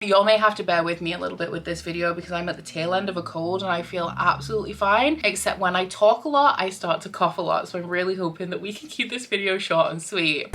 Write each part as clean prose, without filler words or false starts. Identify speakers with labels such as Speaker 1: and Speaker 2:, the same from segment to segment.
Speaker 1: You all may have to bear with me a little bit with this video because I'm at the tail end of a cold and I feel absolutely fine, except when I talk a lot, I start to cough a lot. So I'm really hoping that we can keep this video short and sweet.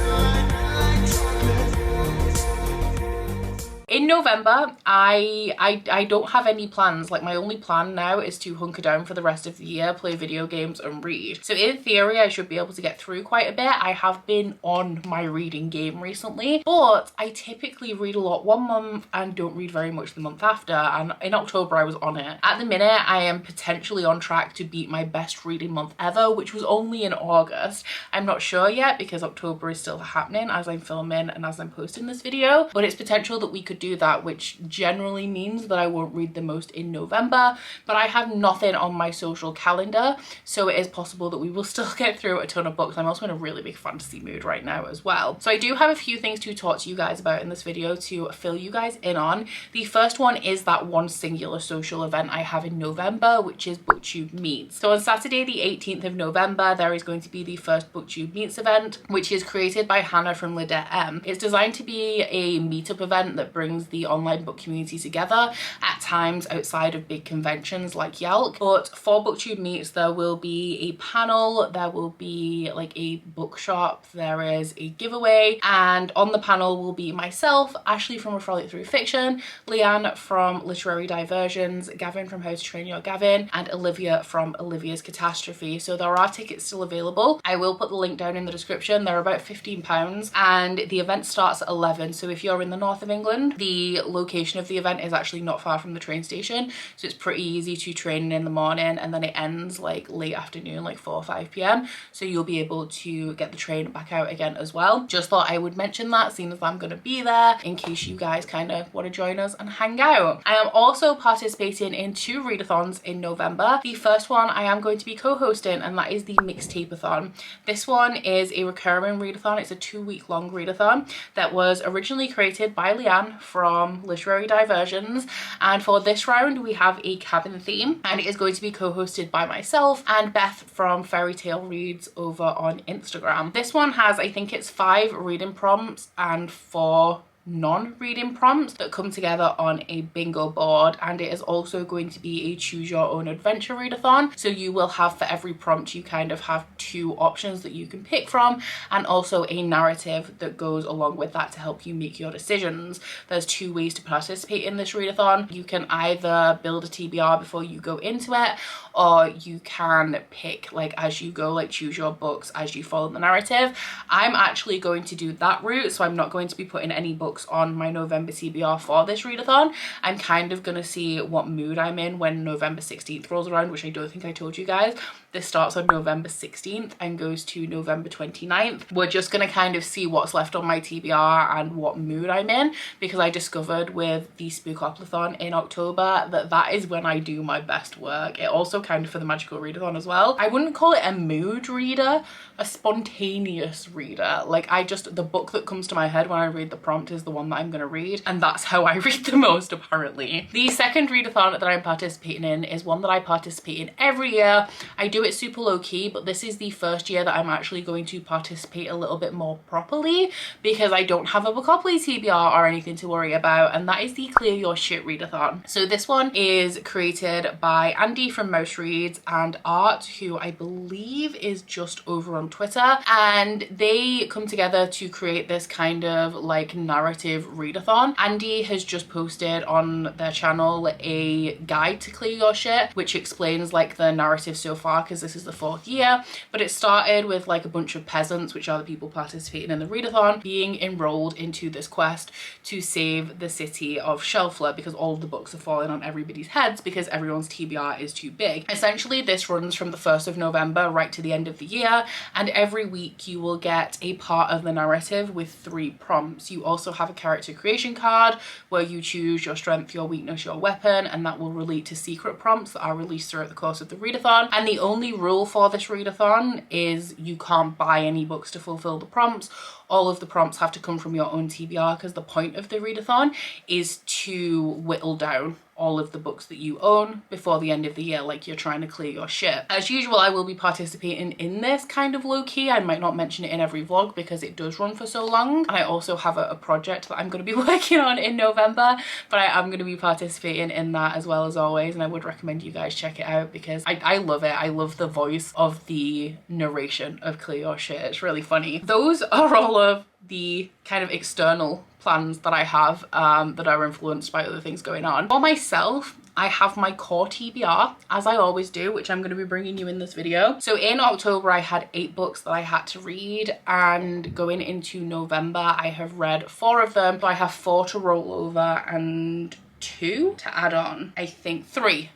Speaker 1: In November, I don't have any plans. Like, my only plan now is to hunker down for the rest of the year, play video games and read. So in theory, I should be able to get through quite a bit. I have been on my reading game recently, but I typically read a lot one month and don't read very much the month after. And in October, I was on it. At the minute, I am potentially on track to beat my best reading month ever, which was only in August. I'm not sure yet because October is still happening as I'm filming and as I'm posting this video, but it's potential that we could do that, which generally means that I won't read the most in November, but I have nothing on my social calendar, so it is possible that we will still get through a ton of books. I'm also in a really big fantasy mood right now as well. So I do have a few things to talk to you guys about in this video to fill you guys in on. The first one is that one singular social event I have in November, which is BookTube Meets. So on Saturday the 18th of November, there is going to be the first BookTube Meets event, which is created by Hannah from Lidette M. It's designed to be a meetup event that brings the online book community together at times outside of big conventions like Yelp. But for BookTube Meets, there will be a panel, there will be like a bookshop, there is a giveaway, and on the panel will be myself, Ashley from A Frolic Through Fiction, Leanne from Literary Diversions, Gavin from How to Train Your Gavin, and Olivia from Olivia's Catastrophe. So there are tickets still available. I will put the link down in the description. They're about £15 and the event starts at 11. So if you're in the north of England, the location of the event is actually not far from the train station, so it's pretty easy to train in the morning, and then it ends like late afternoon, like 4 or 5 p.m, so you'll be able to get the train back out again as well. Just thought I would mention that, seeing as I'm going to be there, in case you guys kind of want to join us and hang out. I am also participating in 2 readathons in November. The first one I am going to be co-hosting, and that is the mixtape-a-thon. This one is a recurring readathon. It's a 2-week long readathon that was originally created by Leanne from Literary Diversions, and for this round we have a cabin theme, and it is going to be co-hosted by myself and Beth from Fairy Tale Reads over on Instagram. This one has, I think it's 5 reading prompts and 4 non-reading prompts that come together on a bingo board, and it is also going to be a choose your own adventure readathon. So you will have, for every prompt, you kind of have 2 options that you can pick from, and also a narrative that goes along with that to help you make your decisions. There's 2 ways to participate in this readathon. You can either build a TBR before you go into it, or you can pick like as you go, like choose your books as you follow the narrative. I'm actually going to do that route, so I'm not going to be putting any books on my November TBR for this readathon. I'm kind of gonna see what mood I'm in when November 16th rolls around, which I don't think I told you guys. This starts on November 16th and goes to November 29th. We're just gonna kind of see what's left on my TBR and what mood I'm in, because I discovered with the Spookoplathon in October that that is when I do my best work. It also kind of for the magical readathon as well. I wouldn't call it a mood reader, a spontaneous reader. Like, the book that comes to my head when I read the prompt is the one that I'm gonna read, and that's how I read the most apparently. The second readathon that I'm participating in is one that I participate in every year. I do it super low-key, but this is the first year that I'm actually going to participate a little bit more properly, because I don't have a Bookopoly TBR or anything to worry about, and that is the Clear Your Shit readathon. So this one is created by Andy from Mouse Reads and Art, who I believe is just over on Twitter, and they come together to create this kind of like narrative readathon. Andy has just posted on their channel a guide to Clear Your Shit, which explains like the narrative so far, because this is the 4th year, but it started with like a bunch of peasants, which are the people participating in the readathon, being enrolled into this quest to save the city of Shelfler, because all of the books are falling on everybody's heads because everyone's TBR is too big. Essentially, this runs from the 1st of November right to the end of the year, and every week you will get a part of the narrative with 3 prompts. You also have a character creation card where you choose your strength, your weakness, your weapon, and that will relate to secret prompts that are released throughout the course of the readathon. And the only rule for this readathon is you can't buy any books to fulfill the prompts. all of the prompts have to come from your own TBR, because the point of the readathon is to whittle down all of the books that you own before the end of the year, like you're trying to clear your shit. As usual, I will be participating in this kind of low-key. I might not mention it in every vlog because it does run for so long. I also have a project that I'm going to be working on in November, but I am going to be participating in that as well, as always, and I would recommend you guys check it out because I love it. I love the voice of the narration of Clear Your Shit. It's really funny. Those are all of the kind of external plans that I have that are influenced by other things going on. For myself, I have my core TBR, as I always do, which I'm going to be bringing you in this video. So in October, I had 8 books that I had to read, and going into November, I have read 4 of them. So I have 4 to roll over and 2 to add on. I think 3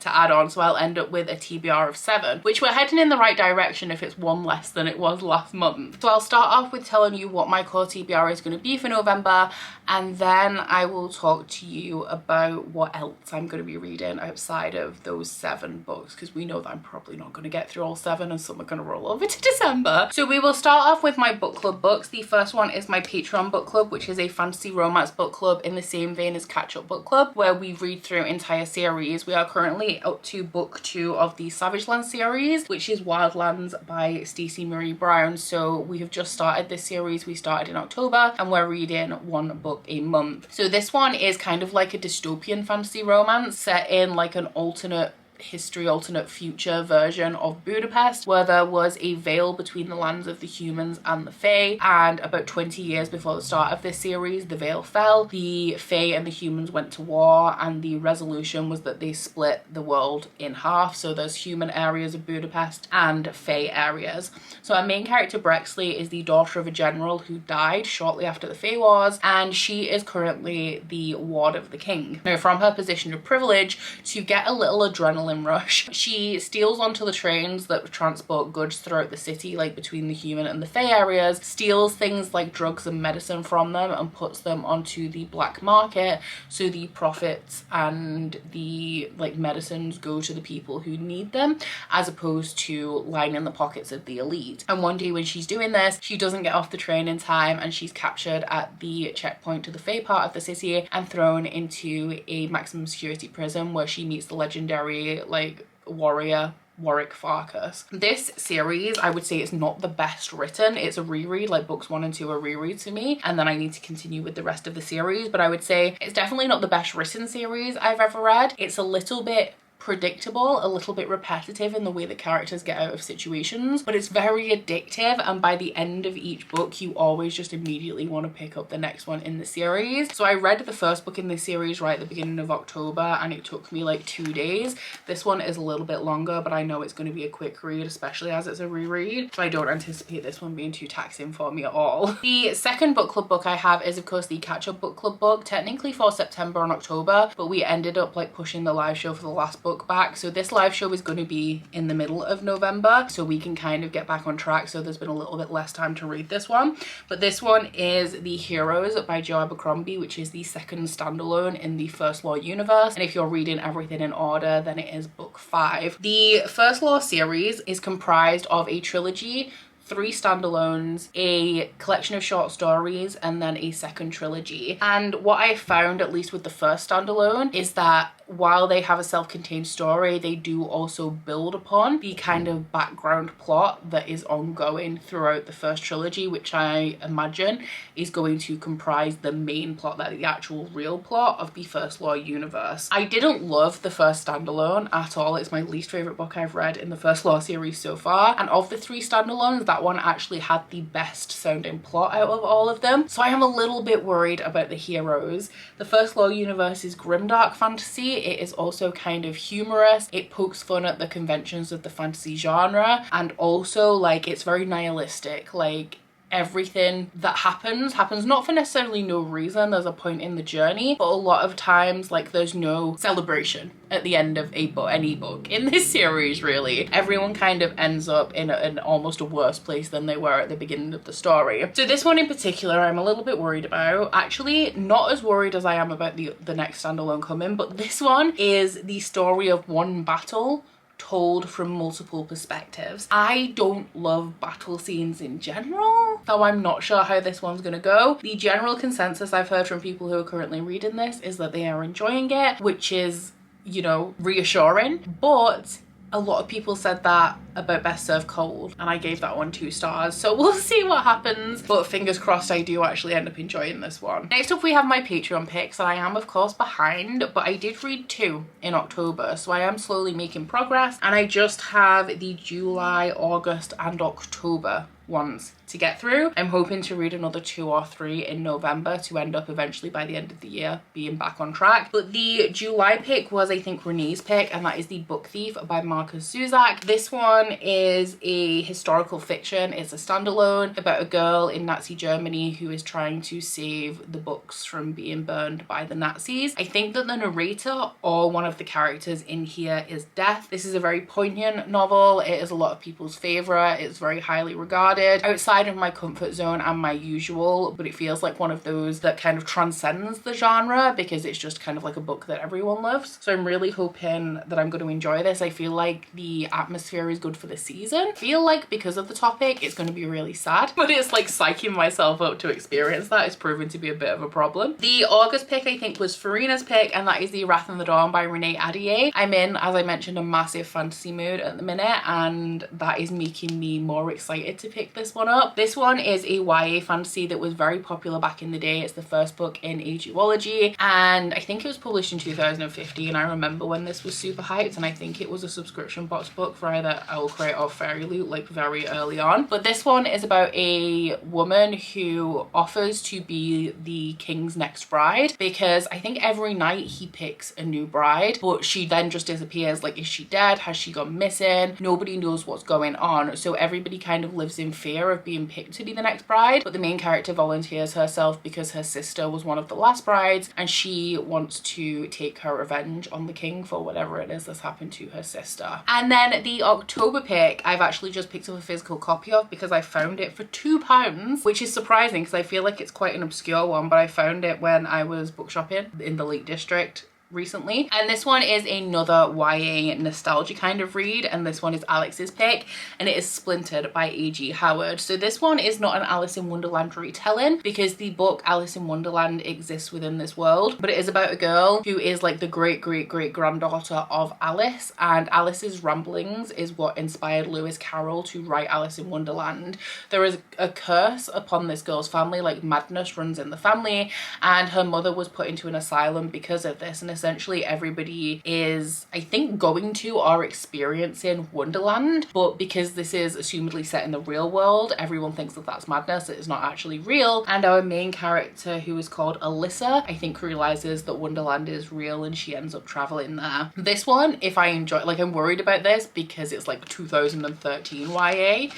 Speaker 1: to add on, so I'll end up with a TBR of 7, which we're heading in the right direction if it's 1 less than it was last month. So I'll start off with telling you what my core TBR is going to be for November, and then I will talk to you about what else I'm going to be reading outside of those 7 books, because we know that I'm probably not going to get through all 7 and some are going to roll over to December. So we will start off with my book club books. The first one is my Patreon book club, which is a fantasy romance book club in the same vein as Catch Up Book Club, where we read through entire series. We are currently up to book 2 of the Savage Land series, which is Wildlands by Stacey Marie Brown. So we have just started this series. We started in October and we're reading 1 book a month. So this one is kind of like a dystopian fantasy romance set in like an alternate history, alternate future version of Budapest, where there was a veil between the lands of the humans and the Fae, and about 20 years before the start of this series, the veil fell. The Fae and the humans went to war, and the resolution was that they split the world in half. So there's human areas of Budapest and Fae areas. So our main character, Brexley, is the daughter of a general who died shortly after the Fae Wars, and she is currently the ward of the king. Now, from her position of privilege, to get a little adrenaline rush, she steals onto the trains that transport goods throughout the city, like between the human and the Fae areas, steals things like drugs and medicine from them and puts them onto the black market, so the profits and the like medicines go to the people who need them, as opposed to lining the pockets of the elite. And one day when she's doing this, she doesn't get off the train in time, and she's captured at the checkpoint to the Fae part of the city and thrown into a maximum security prison, where she meets the legendary like warrior Warwick Farkas. This series, I would say, it's not the best written. It's a reread, like books 1 and 2 are rereads to me, and then I need to continue with the rest of the series, but I would say it's definitely not the best written series I've ever read. It's a little bit predictable, a little bit repetitive in the way that characters get out of situations, but it's very addictive, and by the end of each book you always just immediately want to pick up the next one in the series. So I read the first book in this series right at the beginning of October, and it took me like 2 days. This one is a little bit longer, but I know it's going to be a quick read, especially as it's a reread, so I don't anticipate this one being too taxing for me at all. The second book club book I have is of course the Catch Up Book Club book, technically for September and October, but we ended up like pushing the live show for the last book back, so this live show is going to be in the middle of November, so we can kind of get back on track. So there's been a little bit less time to read this one, but this one is The Heroes by Joe Abercrombie, which is the second standalone in the First Law universe, and if you're reading everything in order, then it is book 5. The First Law series is comprised of a trilogy, 3 standalones, a collection of short stories, and then a second trilogy. And what I found, at least with the first standalone, is that while they have a self-contained story, they do also build upon the kind of background plot that is ongoing throughout the first trilogy, which I imagine is going to comprise the main plot, like the actual real plot of the First Law universe. I didn't love the first standalone at all. It's my least favorite book I've read in the First Law series so far, and of the 3 standalones, that one actually had the best sounding plot out of all of them. So I am a little bit worried about The Heroes. The First Law universe is grimdark fantasy. It is also kind of humorous. It pokes fun at the conventions of the fantasy genre, and also like it's very nihilistic. Like everything that happens not for necessarily no reason. There's a point in the journey, but a lot of times like there's no celebration at the end of a book, any book in this series really. Everyone kind of ends up in almost a worse place than they were at the beginning of the story. So this one in particular I'm a little bit worried about. Actually, not as worried as I am about the next standalone coming, but this one is the story of one battle told from multiple perspectives. I don't love battle scenes in general, so I'm not sure how this one's gonna go. The general consensus I've heard from people who are currently reading this is that they are enjoying it, which is, you know, reassuring, but a lot of people said that about Best Served Cold, and I gave that one 2 stars, so we'll see what happens, but fingers crossed I do actually end up enjoying this one. Next up we have my Patreon picks, and I am of course behind, but I did read 2 in October, so I am slowly making progress, and I just have the July, August and October ones to get through. I'm hoping to read another 2 or 3 in November to end up eventually by the end of the year being back on track. But the July pick was, I think, Renee's pick, and that is The Book Thief by Marcus Zuzak. This one is a historical fiction. It's a standalone about a girl in Nazi Germany who is trying to save the books from being burned by the Nazis. I think that the narrator or one of the characters in here is deaf. This is a very poignant novel. It is a lot of people's favorite. It's very highly regarded. Outside of my comfort zone and my usual, but it feels like one of those that kind of transcends the genre because it's just kind of like a book that everyone loves. So I'm really hoping that I'm going to enjoy this. I feel like the atmosphere is good for the season. I feel like because of the topic it's going to be really sad, but it's like psyching myself up to experience that is proving to be a bit of a problem. The August pick I think was Farina's pick, and that is The Wrath and the Dawn by Renee Ahdieh. I'm in, as I mentioned, a massive fantasy mood at the minute, and that is making me more excited to pick this one up. This one is a YA fantasy that was very popular back in the day. It's the first book in a duology, and I think it was published in 2015. I remember when this was super hyped, and I think it was a subscription box book for either Illumicrate or Fairy Loot, like very early on. But this one is about a woman who offers to be the king's next bride, because I think every night he picks a new bride, but she then just disappears. Like, is she dead? Has she gone missing? Nobody knows what's going on, so everybody kind of lives in fear of being picked to be the next bride. But the main character volunteers herself because her sister was one of the last brides, and she wants to take her revenge on the king for whatever it is that's happened to her sister. And then the October pick I've actually just picked up a physical copy of because I found it for £2, which is surprising because I feel like it's quite an obscure one, but I found it when I was book shopping in the Lake District recently. And this one is another YA nostalgia kind of read, and this one is Alex's pick, and it is Splintered by A.G. Howard. So this one is not an Alice in Wonderland retelling because the book Alice in Wonderland exists within this world, but it is about a girl who is like the great granddaughter of Alice, and Alice's ramblings is what inspired Lewis Carroll to write Alice in Wonderland. There is a curse upon this girl's family, like madness runs in the family, and her mother was put into an asylum because of this, and essentially everybody is, I think, going to or experiencing Wonderland, but because this is assumedly set in the real world, everyone thinks that that's madness. It is not actually real, and our main character, who is called Alyssa, I think realizes that Wonderland is real, and she ends up traveling there. This one, if I enjoy, like, I'm worried about this because it's like 2013 YA,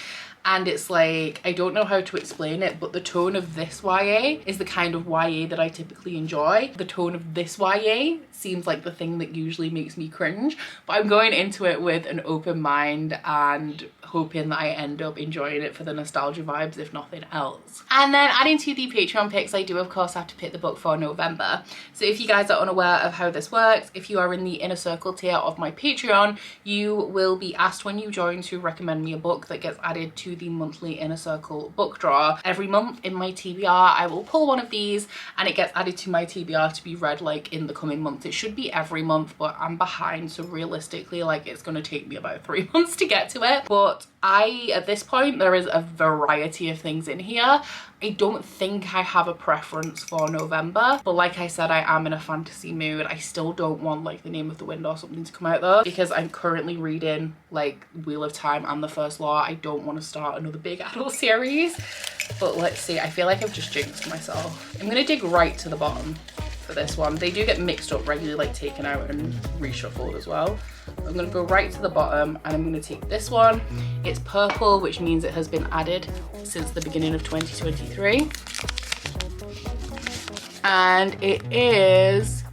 Speaker 1: and it's like, I don't know how to explain it, but the tone of this YA is the kind of YA that I typically enjoy. The tone of this YA seems like the thing that usually makes me cringe, but I'm going into it with an open mind and hoping that I end up enjoying it for the nostalgia vibes, if nothing else. And then adding to the Patreon picks, I do of course have to pick the book for November. So if you guys are unaware of how this works, if you are in the inner circle tier of my Patreon, you will be asked when you join to recommend me a book that gets added to the monthly inner circle book drawer. Every month in my TBR I will pull one of these and it gets added to my TBR to be read like in the coming month. It should be every month, but I'm behind, so realistically like it's gonna take me about 3 months to get to it. But at this point there is a variety of things in here. I don't think I have a preference for November, but like I said, I am in a fantasy mood. I still don't want like The Name of the Wind or something to come out though, because I'm currently reading like Wheel of Time and The First Law. I don't want to start another big adult series, but let's see. I feel like I've just jinxed myself. I'm gonna dig right to the bottom for this one. They do get mixed up regularly, like taken out and reshuffled as well. I'm gonna go right to the bottom and I'm gonna take this one. It's purple, which means it has been added since the beginning of 2023. And it is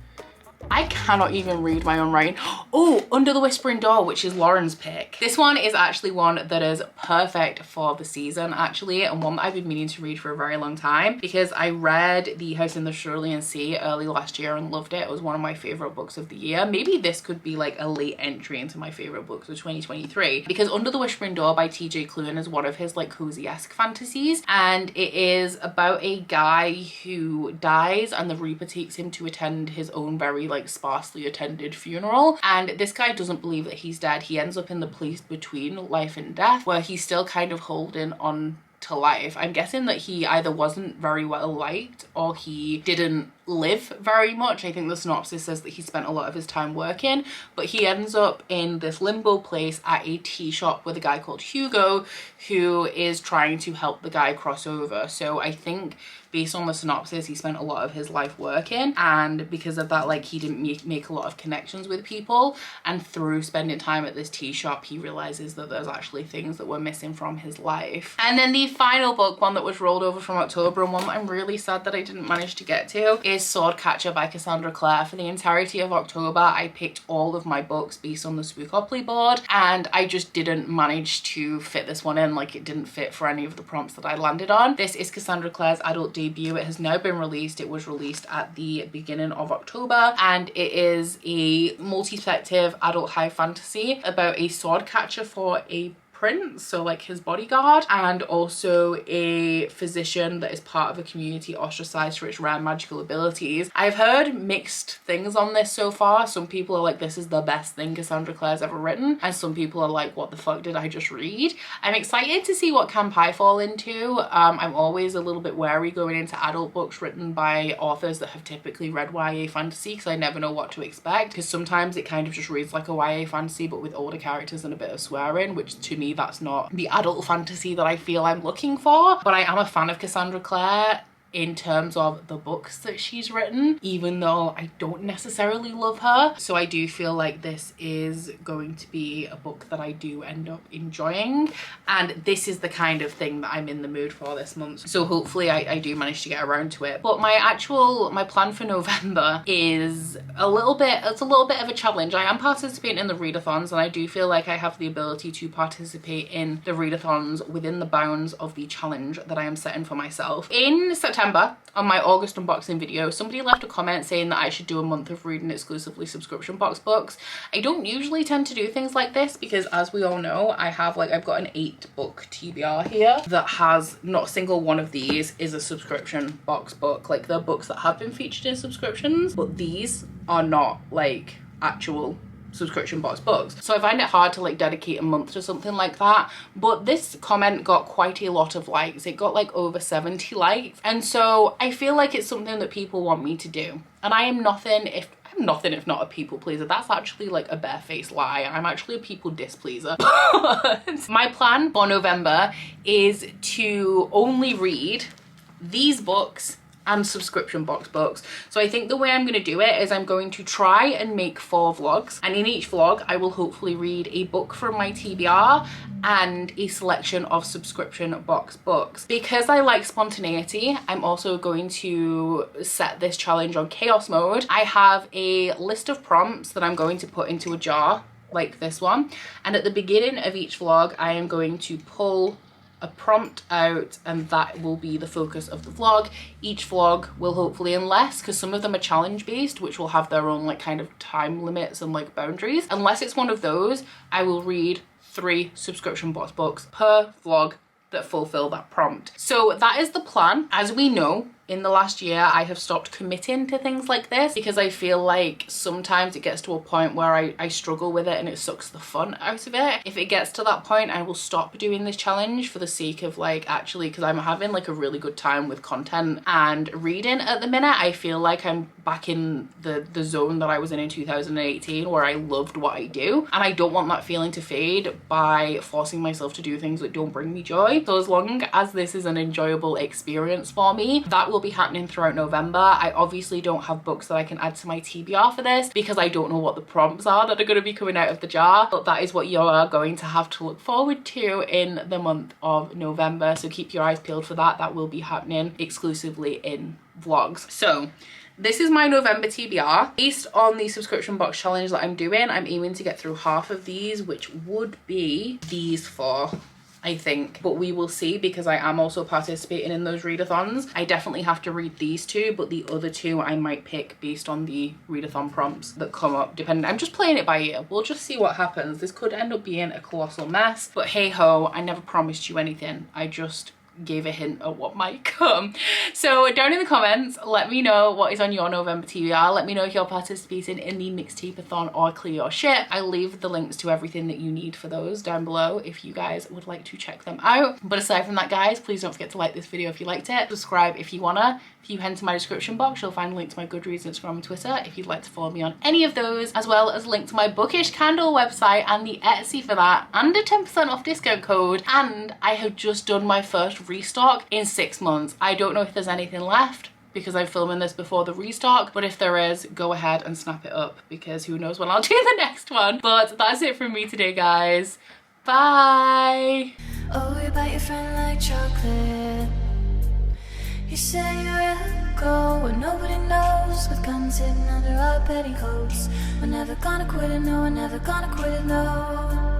Speaker 1: I cannot even read my own writing. Oh, Under the Whispering Door, which is Lauren's pick. This one is actually one that is perfect for the season, actually, and one that I've been meaning to read for a very long time, because I read The House in the Cerulean Sea early last year and loved it. It was one of my favorite books of the year. Maybe this could be like a late entry into my favorite books of 2023, because Under the Whispering Door by TJ Klune is one of his like cozy-esque fantasies, and it is about a guy who dies and the Reaper takes him to attend his own very like sparsely attended funeral, and this guy doesn't believe that he's dead. He ends up in the place between life and death, where he's still kind of holding on to life. I'm guessing that he either wasn't very well liked or he didn't live very much. I think the synopsis says that he spent a lot of his time working, but he ends up in this limbo place at a tea shop with a guy called Hugo, who is trying to help the guy cross over. So I think based on the synopsis, he spent a lot of his life working, and because of that, like, he didn't make a lot of connections with people, and through spending time at this tea shop he realizes that there's actually things that were missing from his life. And then the final book, one that was rolled over from October and one that I'm really sad that I didn't manage to get to, is Swordcatcher by Cassandra Clare. For the entirety of October I picked all of my books based on the Spookopoly board, and I just didn't manage to fit this one in. Like, it didn't fit for any of the prompts that I landed on. This is Cassandra Clare's adult debut. It has now been released. It was released at the beginning of October, and it is a multi-perspective adult high fantasy about a sword catcher for a prince, so like his bodyguard, and also a physician that is part of a community ostracized for its rare magical abilities. I've heard mixed things on this so far. Some people are like, this is the best thing Cassandra Clare's ever written, and some people are like, what the fuck did I just read? I'm excited to see what camp I fall into. I'm always a little bit wary going into adult books written by authors that have typically read YA fantasy, because I never know what to expect, because sometimes it kind of just reads like a YA fantasy but with older characters and a bit of swearing, which to me that's not the adult fantasy that I feel I'm looking for. But I am a fan of Cassandra Clare in terms of the books that she's written, even though I don't necessarily love her. So I do feel like this is going to be a book that I do end up enjoying, and this is the kind of thing that I'm in the mood for this month. So hopefully I do manage to get around to it. But my plan for November is a little bit of a challenge. I am participating in the readathons, and I do feel like I have the ability to participate in the readathons within the bounds of the challenge that I am setting for myself. In September, on my August unboxing video, somebody left a comment saying that I should do a month of reading exclusively subscription box books. I don't usually tend to do things like this because, as we all know, I've got an 8-book TBR here that has not a single one of these is a subscription box book. Like, they're books that have been featured in subscriptions, but these are not like actual subscription box books. So I find it hard to like dedicate a month to something like that. But this comment got quite a lot of likes. It got like over 70 likes. And so I feel like it's something that people want me to do. And I'm nothing if not a people pleaser. That's actually like a barefaced lie. I'm actually a people displeaser. But my plan for November is to only read these books and subscription box books. So I think the way I'm going to do it is I'm going to try and make 4 vlogs, and in each vlog I will hopefully read a book from my TBR and a selection of subscription box books. Because I like spontaneity, I'm also going to set this challenge on chaos mode. I have a list of prompts that I'm going to put into a jar like this one, and at the beginning of each vlog I am going to pull a prompt out, and that will be the focus of the vlog. Each vlog will hopefully, unless, because some of them are challenge based, which will have their own like kind of time limits and like boundaries, unless it's one of those, I will read 3 subscription box books per vlog that fulfill that prompt. So that is the plan. As we know, in the last year I have stopped committing to things like this because I feel like sometimes it gets to a point where I struggle with it and it sucks the fun out of it. If it gets to that point, I will stop doing this challenge for the sake of like, actually, because I'm having like a really good time with content and reading at the minute. I feel like I'm back in the zone that I was in 2018 where I loved what I do, and I don't want that feeling to fade by forcing myself to do things that don't bring me joy. So as long as this is an enjoyable experience for me, that will be happening throughout November. I obviously don't have books that I can add to my TBR for this because I don't know what the prompts are that are going to be coming out of the jar, but that is what you are going to have to look forward to in the month of November. So keep your eyes peeled for that. That will be happening exclusively in vlogs. So This is my November TBR. Based on the subscription box challenge that I'm doing, I'm aiming to get through half of these, which would be these four, I think, but we will see, because I am also participating in those readathons. I definitely have to read these two, but the other two I might pick based on the readathon prompts that come up, depending. I'm just playing it by ear. We'll just see what happens. This could end up being a colossal mess, but hey ho, I never promised you anything. I just gave a hint at what might come. So down in the comments, let me know what is on your November TBR. Let me know if you're participating in the mixtape-a-thon or clear your shit. I'll leave the links to everything that you need for those down below if you guys would like to check them out. But aside from that, guys, please don't forget to like this video if you liked it. Subscribe if you wanna. If you head to my description box, you'll find a link to my Goodreads, Instagram and Twitter if you'd like to follow me on any of those, as well as a link to my Bookish candle website and the Etsy for that, and a 10% off discount code. And I have just done my first restock in 6 months. I don't know if there's anything left because I'm filming this before the restock, but if there is, go ahead and snap it up, because who knows when I'll do the next one. But that's it from me today, guys. Bye.
Speaker 2: Oh, you bite your friend like chocolate. You say you'll go where nobody knows, with guns hidden under our petticoats. We're never gonna quit it, no, we're never gonna quit it, no.